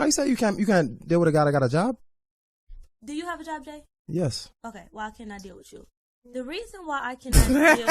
you say you can't deal with a guy that got a job? Do you have a job, Jay? Yes. Okay, why can't I deal with you? The reason why I cannot deal...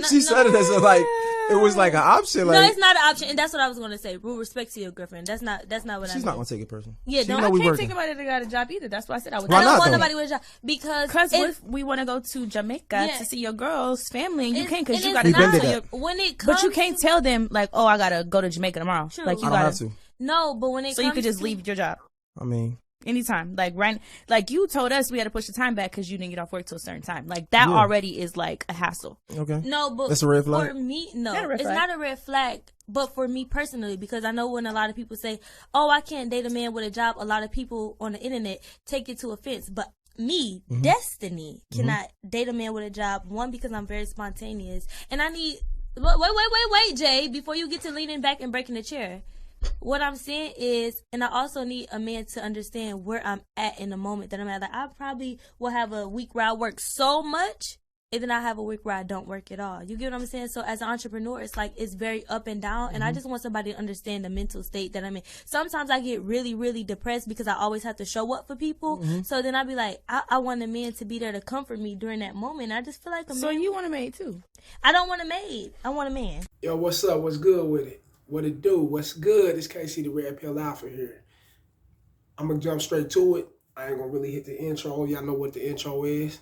She said it as like it was like an option. Like, no, it's not an option, and that's what I was going to say. With respect to your girlfriend, that's not what I mean. She's not going to take it personal. Yeah, she no, know I we can't working. take nobody that got a job either. That's why I said I would. Why I don't not, want though? nobody with a job because if we want to go to Jamaica to see your girl's family, and you can't because you got to been go to to that. when it comes, but you can't tell them like, oh, I gotta go to Jamaica tomorrow. True. Like you I don't gotta. have to. No, but when it So comes you could just to, leave your job I mean, anytime. Like you told us we had to push the time back because you didn't get off work till a certain time. Like that already is like a hassle. okay. No, but that's a red flag. For me, no, Not a red it's flag. not a red flag. But for me personally, because I know when a lot of people say, "Oh, I can't date a man with a job," a lot of people on the internet take it to offense. But me, Destiny, cannot date a man with a job. One, because I'm very spontaneous, and I need. Wait, Jay, before you get to leaning back and breaking the chair. What I'm saying is, and I also need a man to understand where I'm at in the moment that I'm at. Like, I probably will have a week where I work so much, and then I have a week where I don't work at all. You get what I'm saying? So as an entrepreneur, it's like it's very up and down, and I just want somebody to understand the mental state that I'm in. Sometimes I get really, really depressed because I always have to show up for people. So then I'll be like, I want a man to be there to comfort me during that moment. I just feel like a man. So you want a maid too? I don't want a maid. I want a man. Yo, what's up? What's good with it? What it do? What's good? It's KC the Red Pill Alpha here. I'm going to jump straight to it. I ain't going to really hit the intro. Y'all know what the intro is.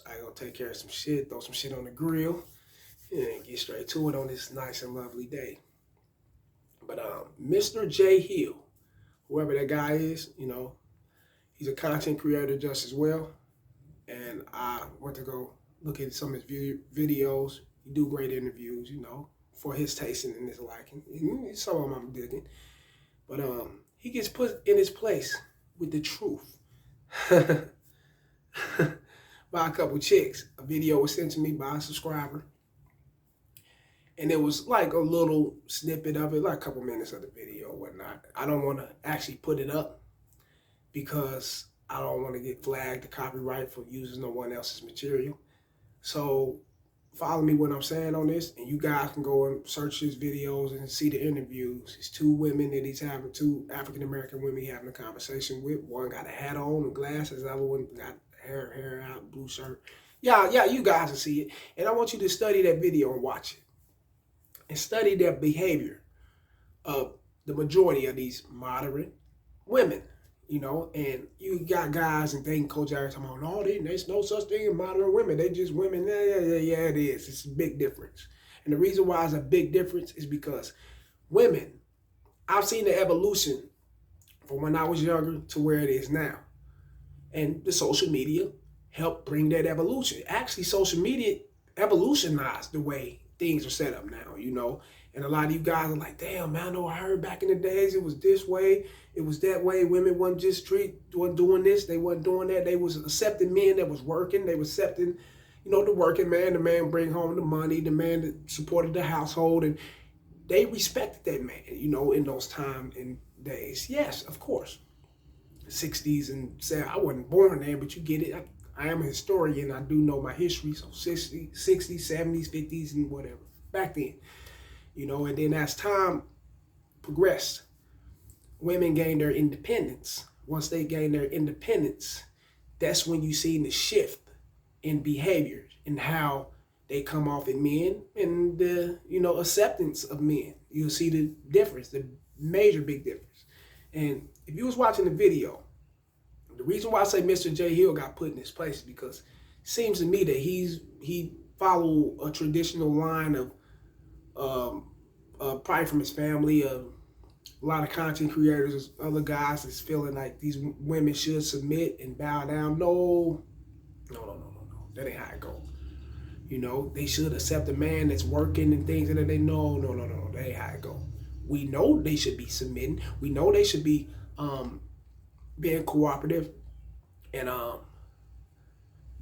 I ain't going to take care of some shit, throw some shit on the grill, and get straight to it on this nice and lovely day. But Mr.Jay Hill, whoever that guy is, you know, he's a content creator just as well. And I went to go look at some of his videos. He do great interviews, you know, for his tasting and his liking. Some of them I'm digging. But he gets put in his place with the truth by a couple chicks. A video was sent to me by a subscriber. And it was like a little snippet of it, like a couple minutes of the video or whatnot. I don't want to actually put it up because I don't want to get flagged to copyright for using no one else's material. So follow me what I'm saying on this, and you guys can go and search his videos and see the interviews. It's two women that he's having, two African-American women he's having a conversation with. One got a hat on and glasses, the other one got hair out, blue shirt. Yeah, you guys will see it. And I want you to study that video and watch it. And study their behavior of the majority of these moderate women. You know, and you got guys and dating coach out talking about, no, there's no such thing as moderate women. They just women. Yeah, it is. It's a big difference. And the reason why it's a big difference is because women, I've seen the evolution from when I was younger to where it is now. And the social media helped bring that evolution. Actually, social media evolutionized the way things are set up now, you know. And a lot of you guys are like, damn, man, I know I heard back in the days it was this way, it was that way. Women wasn't doing this, they wasn't doing that. They was accepting men that was working. They was accepting, you know, the working man, the man bring home the money, the man that supported the household. And they respected that man, you know, in those times and days. Yes, of course. 60s and 70s. I wasn't born there, but you get it. I am a historian. I do know my history. So 60s, 70s, 50s, and whatever. Back then. You know, and then as time progressed, women gained their independence. Once they gained their independence, that's when you see the shift in behavior and how they come off in men and the, you know, acceptance of men. You'll see the difference, the major big difference. And if you was watching the video, the reason why I say Mr.Jay Hill got put in this place is because it seems to me that he followed a traditional line of probably from his family, a lot of content creators, other guys that's feeling like these women should submit and bow down. No. That ain't how it goes. You know, they should accept a man that's working and things, and then they no. That ain't how it goes. We know they should be submitting. We know they should be being cooperative and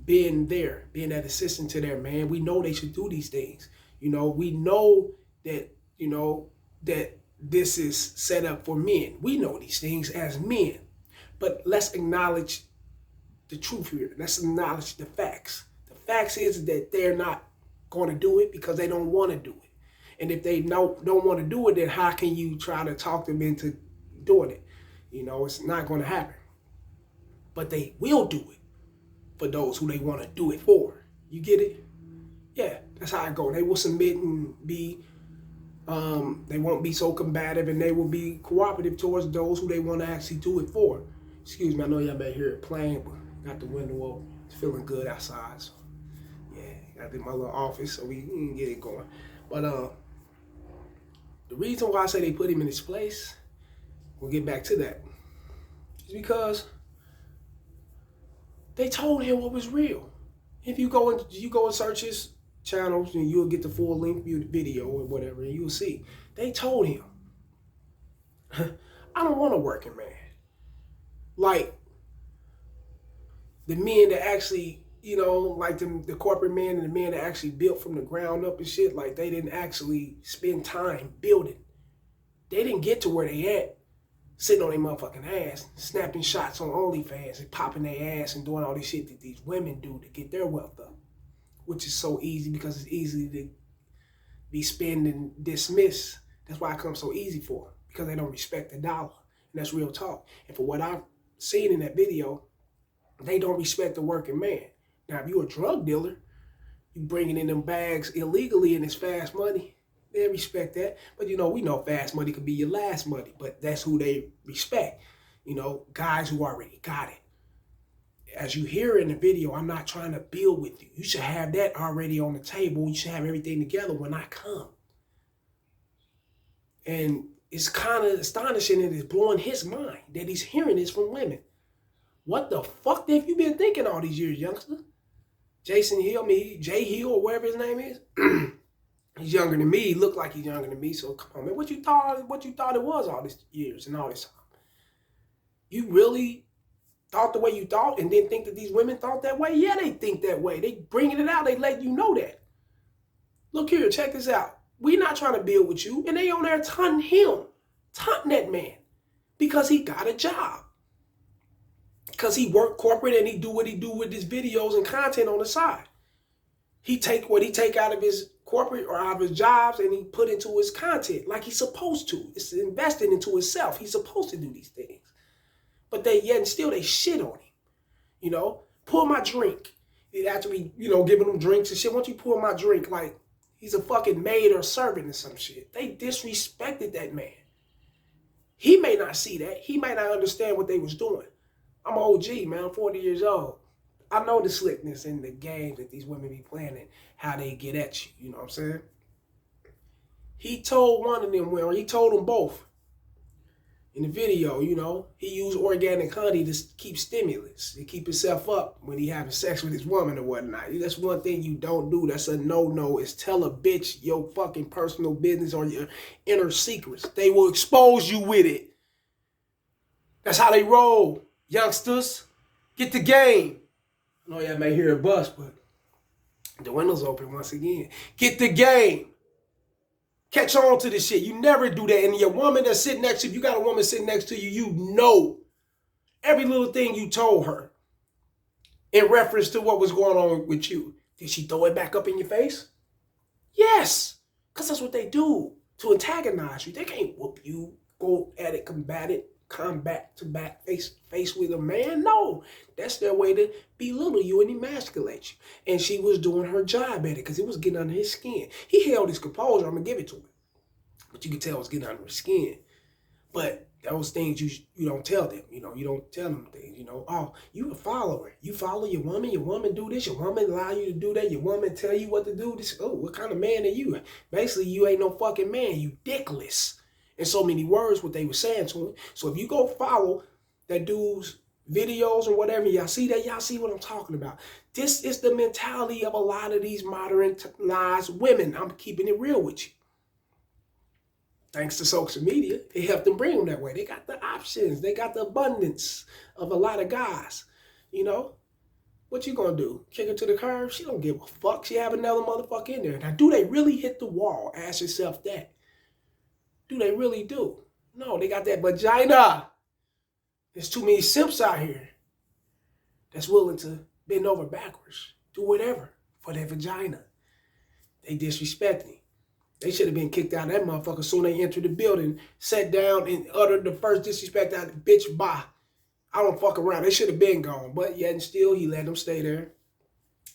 being there, being that assistant to their man. We know they should do these things. You know, we know that, you know, that this is set up for men. We know these things as men. But let's acknowledge the truth here. Let's acknowledge the facts. The facts is that they're not going to do it because they don't want to do it. And if they don't want to do it, then how can you try to talk them into doing it? You know, it's not going to happen. But they will do it for those who they want to do it for. You get it? Yeah, that's how it go. They will submit and be, they won't be so combative, and they will be cooperative towards those who they want to actually do it for. Excuse me, I know y'all may hear it playing, but got the window open. It's feeling good outside, so yeah, got in my little office so we can get it going. But the reason why I say they put him in his place, we'll get back to that, is because they told him what was real. If you go and search his channels, and you'll get the full length video or whatever, and you'll see. They told him, I don't want a working man. Like the men that actually, you know, like the corporate men and the men that actually built from the ground up and shit, like they didn't actually spend time building. They didn't get to where they at, sitting on their motherfucking ass, snapping shots on OnlyFans and popping their ass and doing all this shit that these women do to get their wealth up, which is so easy because it's easy to be spent and dismissed. That's why it comes so easy for them, because they don't respect the dollar. And that's real talk. And for what I've seen in that video, they don't respect the working man. Now, if you're a drug dealer, you bringing in them bags illegally and it's fast money, they respect that. But, you know, we know fast money could be your last money, but that's who they respect. You know, guys who already got it. As you hear in the video, I'm not trying to build with you. You should have that already on the table. You should have everything together when I come. And it's kind of astonishing that it's blowing his mind that he's hearing this from women. What the fuck have you been thinking all these years, youngster? Jay Hill, or whatever his name is. He's younger than me. He looked like he's younger than me. So come on, man. What you thought it was all these years and all this time? You really thought the way you thought and didn't think that these women thought that way? Yeah, they think that way. They bringing it out. They let you know that. Look here, check this out. We not trying to build with you. And they on there taunting that man because he got a job. Because he worked corporate and he do what he do with his videos and content on the side. He take what he take out of his corporate or out of his jobs and he put into his content like he's supposed to. It's invested into himself. He's supposed to do these things. But yet and still they shit on him. You know, pour my drink. After we, you know, giving them drinks and shit, why don't you pour my drink like he's a fucking maid or servant or some shit? They disrespected that man. He may not see that. He may not understand what they was doing. I'm an OG, man. I'm 40 years old. I know the slickness and the games that these women be playing and how they get at you. You know what I'm saying? He told one of them, well, he told them both. In the video, you know, he used organic honey to keep stimulus, to keep himself up when he having sex with his woman or whatnot. That's one thing you don't do. That's a no-no, is tell a bitch your fucking personal business or your inner secrets. They will expose you with it. That's how they roll, youngsters. Get the game. I know y'all may hear a bus, but the window's open once again. Get the game. Catch on to this shit. You never do that. And your woman that's sitting next to you, if you got a woman sitting next to you, you know every little thing you told her in reference to what was going on with you. Did she throw it back up in your face? Yes. Because that's what they do to antagonize you. They can't whoop you, go at it, combat to back, face with a man. No. That's their way to belittle you and emasculate you. And she was doing her job at it because it was getting under his skin. He held his composure. I'm going to give it to him. But you can tell it was getting under his skin. But those things you don't tell them. You know, you don't tell them things. You know, oh, you a follower. You follow your woman do this. Your woman allow you to do that. Your woman tell you what to do. This. Oh, what kind of man are you? Basically, you ain't no fucking man. You dickless. In so many words, what they were saying to him. So if you go follow that dude's videos or whatever, y'all see that, y'all see what I'm talking about. This is the mentality of a lot of these modernized women. I'm keeping it real with you. Thanks to social media, it helped them bring them that way. They got the options. They got the abundance of a lot of guys. You know, what you gonna do? Kick her to the curb? She don't give a fuck. She have another motherfucker in there. Now, do they really hit the wall? Ask yourself that. Do they really do? No, they got that vagina. There's too many simps out here that's willing to bend over backwards, do whatever for their vagina. They disrespect me. They should have been kicked out of that motherfucker soon as they entered the building, sat down and uttered the first disrespect out of the bitch, bye. I don't fuck around. They should have been gone. But yet and still, he let them stay there,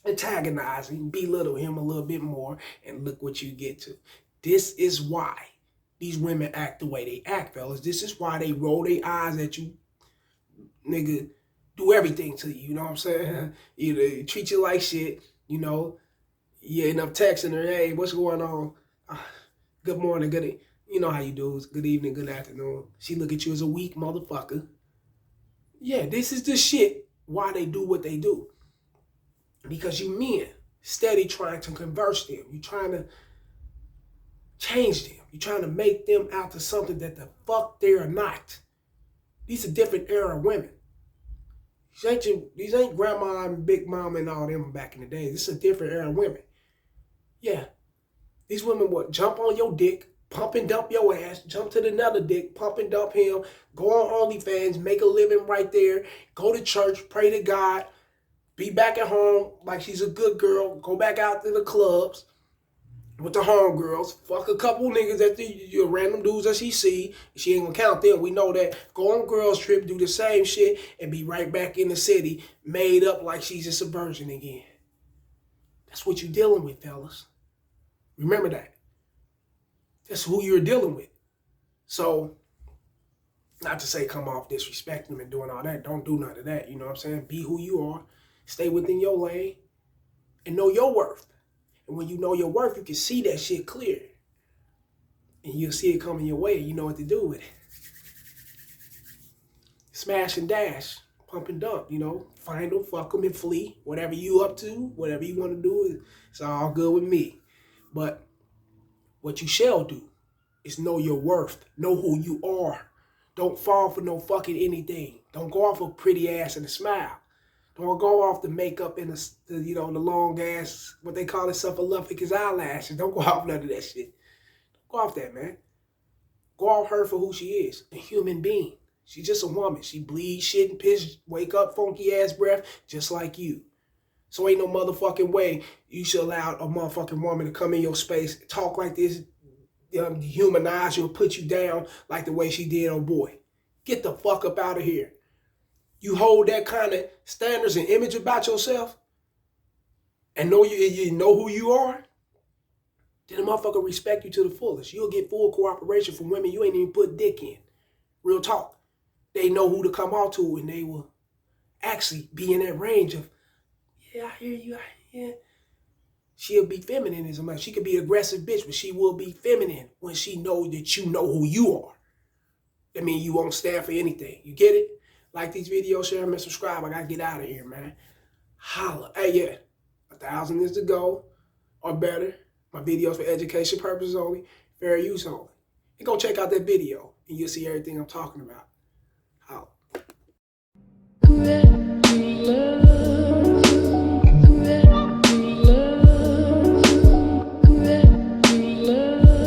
antagonize him, belittle him a little bit more, and look what you get to. This is why these women act the way they act, fellas. This is why they roll their eyes at you, nigga, do everything to you, you know what I'm saying? Either treat you like shit, you know, you end up texting her, hey, what's going on? Good morning, you know how you do, good evening, good afternoon. She look at you as a weak motherfucker. Yeah, this is the shit why they do what they do. Because you men steady trying to converse them. You trying to change them. You trying to make them out to something that the fuck they are not. These are different era women. These ain't grandma and big mama and all them back in the day. This is a different era of women. Yeah. These women would jump on your dick, pump and dump your ass, jump to another dick, pump and dump him, go on OnlyFans, make a living right there, go to church, pray to God, be back at home like she's a good girl, go back out to the clubs with the homegirls, fuck a couple niggas that the random dudes that she see. She ain't gonna count them, we know that. Go on girls trip, do the same shit, and be right back in the city, made up like she's just a virgin again. That's what you're dealing with, fellas. Remember that. That's who you're dealing with. So, not to say come off disrespecting them and doing all that. Don't do none of that, you know what I'm saying? Be who you are. Stay within your lane. And know your worth. And when you know your worth, you can see that shit clear. And you'll see it coming your way and you know what to do with it. Smash and dash. Pump and dump, you know. Find them, fuck them, and flee. Whatever you up to, whatever you want to do, it's all good with me. But what you shall do is know your worth. Know who you are. Don't fall for no fucking anything. Don't go off a pretty ass and a smile. Don't go off the makeup and the long ass, what they call it, suffalufficus eyelashes. Don't go off none of that shit. Don't go off that, man. Go off her for who she is, a human being. She's just a woman. She bleeds, shit, and piss, wake up, funky ass breath, just like you. So ain't no motherfucking way you should allow a motherfucking woman to come in your space, talk like this, dehumanize you and put you down like the way she did on boy. Get the fuck up out of here. You hold that kind of standards and image about yourself and know you know who you are, then a motherfucker respect you to the fullest. You'll get full cooperation from women you ain't even put dick in. Real talk. They know who to come out to and they will actually be in that range of, yeah, I hear you, yeah. She'll be feminine as a man. She could be an aggressive bitch, but she will be feminine when she knows that you know who you are. That means you won't stand for anything. You get it? Like these videos, share them, and subscribe. I gotta get out of here, man. Holla. Hey, yeah. 1,000 is the goal, or better. My videos for education purposes only, fair use only. And go check out that video, and you'll see everything I'm talking about.